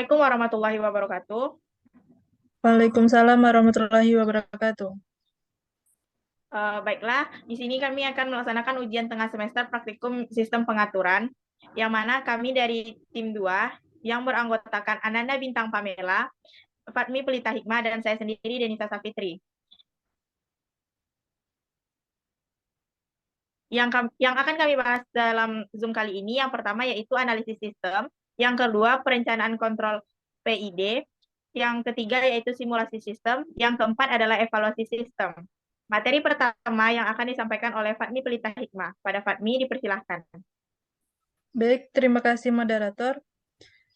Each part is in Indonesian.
Assalamualaikum warahmatullahi wabarakatuh. Waalaikumsalam warahmatullahi wabarakatuh. Baiklah, di sini kami akan melaksanakan ujian tengah semester praktikum sistem pengaturan, yang mana kami dari tim 2 yang beranggotakan Ananda Bintang Pamela, Fatmi Pelita Hikmah, dan saya sendiri Denisa Safitri. Yang akan kami bahas dalam Zoom kali ini, yang pertama yaitu analisis sistem, yang kedua perencanaan kontrol PID, yang ketiga yaitu simulasi sistem, yang keempat adalah evaluasi sistem. Materi pertama yang akan disampaikan oleh Fatmi Pelita Hikmah. Pada Fatmi, dipersilahkan. Baik, terima kasih moderator.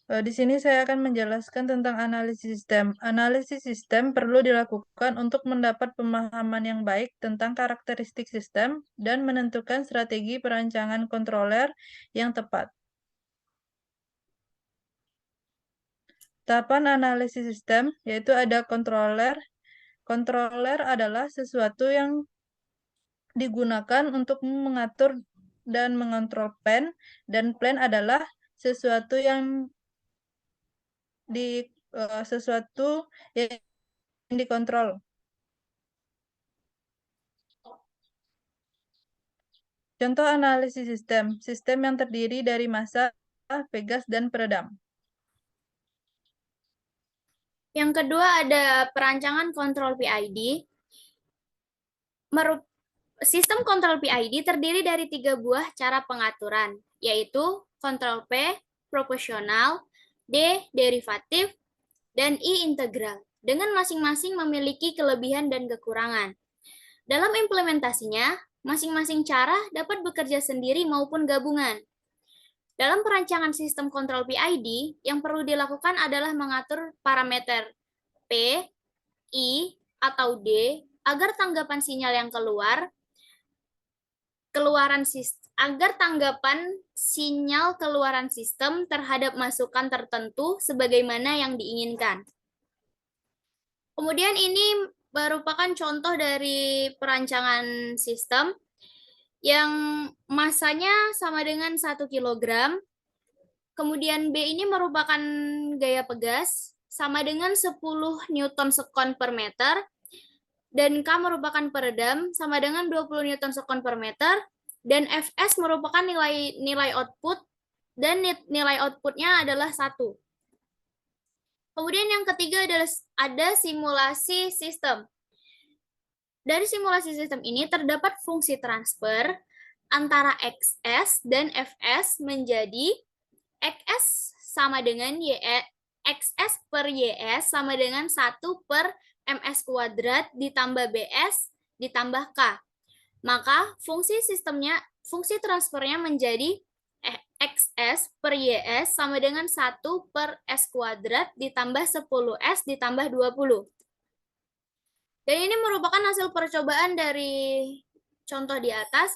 Di sini saya akan menjelaskan tentang analisis sistem. Analisis sistem perlu dilakukan untuk mendapat pemahaman yang baik tentang karakteristik sistem dan menentukan strategi perancangan kontroler yang tepat. Tahapan analisis sistem yaitu ada controller. Controller adalah sesuatu yang digunakan untuk mengatur dan mengontrol plan, dan plan adalah sesuatu yang sesuatu yang dikontrol. Contoh analisis sistem, sistem yang terdiri dari massa, pegas, dan peredam. Yang kedua ada perancangan kontrol PID. Sistem kontrol PID terdiri dari 3 buah cara pengaturan, yaitu kontrol P, proporsional, D, derivatif, dan I, integral, dengan masing-masing memiliki kelebihan dan kekurangan. Dalam implementasinya, masing-masing cara dapat bekerja sendiri maupun gabungan. Dalam perancangan sistem kontrol PID, yang perlu dilakukan adalah mengatur parameter P, I, atau D agar tanggapan sinyal yang agar tanggapan sinyal keluaran sistem terhadap masukan tertentu sebagaimana yang diinginkan. Kemudian ini merupakan contoh dari perancangan sistem yang masanya sama dengan 1 kg. Kemudian B ini merupakan gaya pegas sama dengan 10 Newton sekon per meter, dan K merupakan peredam sama dengan 20 Newton sekon per meter, dan Fs merupakan nilai output, dan nilai outputnya adalah 1. Kemudian yang ketiga adalah ada simulasi sistem. Dari simulasi sistem ini terdapat fungsi transfer antara Xs dan Fs menjadi Xs sama dengan Xs per Ys sama dengan 1 per Ms kuadrat ditambah Bs ditambah K. Maka fungsi transfernya menjadi Xs per Ys sama dengan 1 per S kuadrat ditambah 10S ditambah 20. Dan ini merupakan hasil percobaan dari contoh di atas,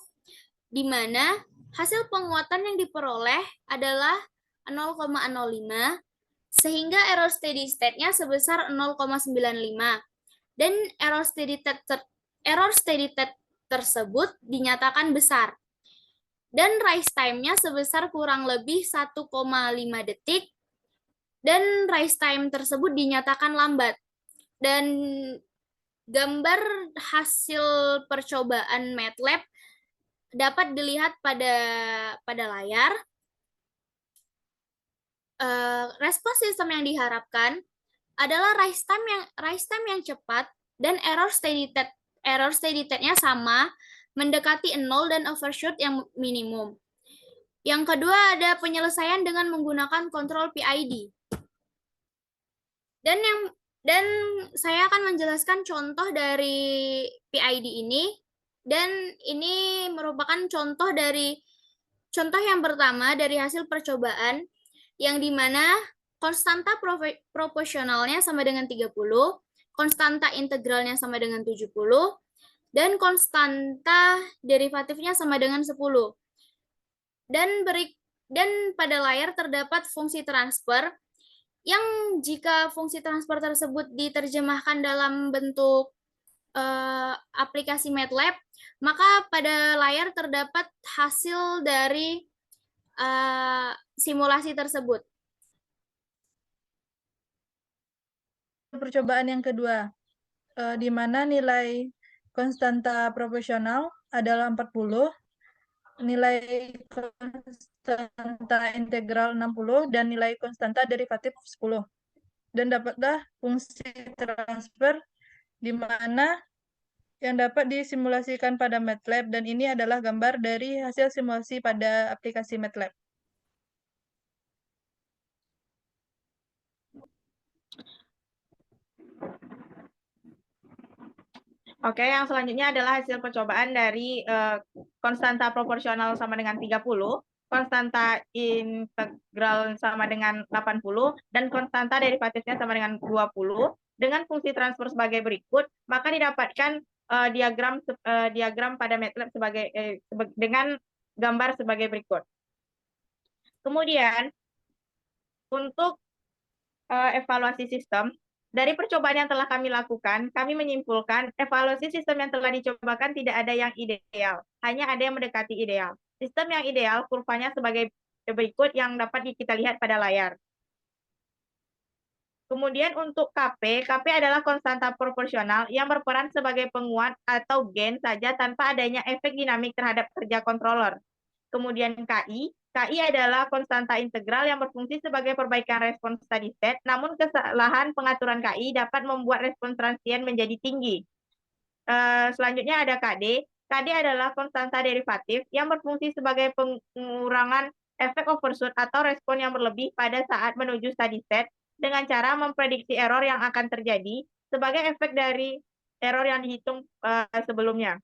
di mana hasil penguatan yang diperoleh adalah 0,05, sehingga error steady state-nya sebesar 0,95. Dan error steady state tersebut dinyatakan besar. Dan rise time-nya sebesar kurang lebih 1,5 detik, dan rise time tersebut dinyatakan lambat. Dan gambar hasil percobaan MATLAB dapat dilihat pada layar. Respons sistem yang diharapkan adalah rise time yang cepat dan error steady state-nya sama, mendekati 0 dan overshoot yang minimum. Yang kedua ada penyelesaian dengan menggunakan kontrol PID. Dan saya akan menjelaskan contoh dari PID ini, dan ini merupakan contoh yang pertama dari hasil percobaan, yang dimana konstanta proporsionalnya sama dengan 30, konstanta integralnya sama dengan 70, dan konstanta derivatifnya sama dengan 10. Dan pada layar terdapat fungsi transfer, yang jika fungsi transfer tersebut diterjemahkan dalam bentuk aplikasi MATLAB, maka pada layar terdapat hasil dari simulasi tersebut. percobaan yang kedua, di mana nilai konstanta proporsional adalah 40, nilai konstanta integral 60, dan nilai konstanta derivatif 10. Dan dapatlah fungsi transfer di mana yang dapat disimulasikan pada MATLAB, dan ini adalah gambar dari hasil simulasi pada aplikasi MATLAB. Oke, yang selanjutnya adalah hasil percobaan dari konstanta proporsional sama dengan 30, konstanta integral sama dengan 80, dan konstanta derivatifnya sama dengan 20, dengan fungsi transfer sebagai berikut, maka didapatkan diagram pada MATLAB dengan gambar sebagai berikut. Kemudian, untuk evaluasi sistem, dari percobaan yang telah kami lakukan, kami menyimpulkan evaluasi sistem yang telah dicobakan tidak ada yang ideal, hanya ada yang mendekati ideal. Sistem yang ideal kurvanya sebagai berikut yang dapat kita lihat pada layar. Kemudian untuk KP adalah konstanta proporsional yang berperan sebagai penguat atau gain saja tanpa adanya efek dinamik terhadap kerja controller. Kemudian KI adalah konstanta integral yang berfungsi sebagai perbaikan respons steady state, namun kesalahan pengaturan KI dapat membuat respons transient menjadi tinggi. Selanjutnya ada KD. KD adalah konstanta derivatif yang berfungsi sebagai pengurangan efek overshoot atau respon yang berlebih pada saat menuju steady state dengan cara memprediksi error yang akan terjadi sebagai efek dari error yang dihitung sebelumnya.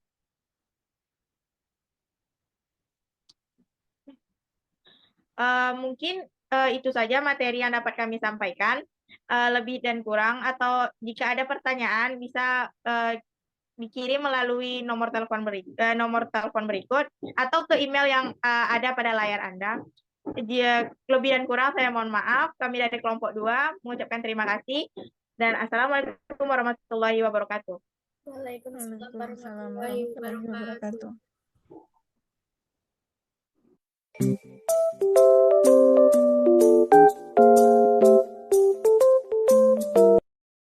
Mungkin itu saja materi yang dapat kami sampaikan. Lebih dan kurang, atau jika ada pertanyaan bisa dikirim melalui nomor telepon berikut atau ke email yang ada pada layar Anda. Lebih dan kurang saya mohon maaf. Kami dari kelompok 2 mengucapkan terima kasih dan assalamualaikum warahmatullahi wabarakatuh. Waalaikumsalam Waalaikumsalam warahmatullahi warahmatullahi wabarakatuh. wabarakatuh.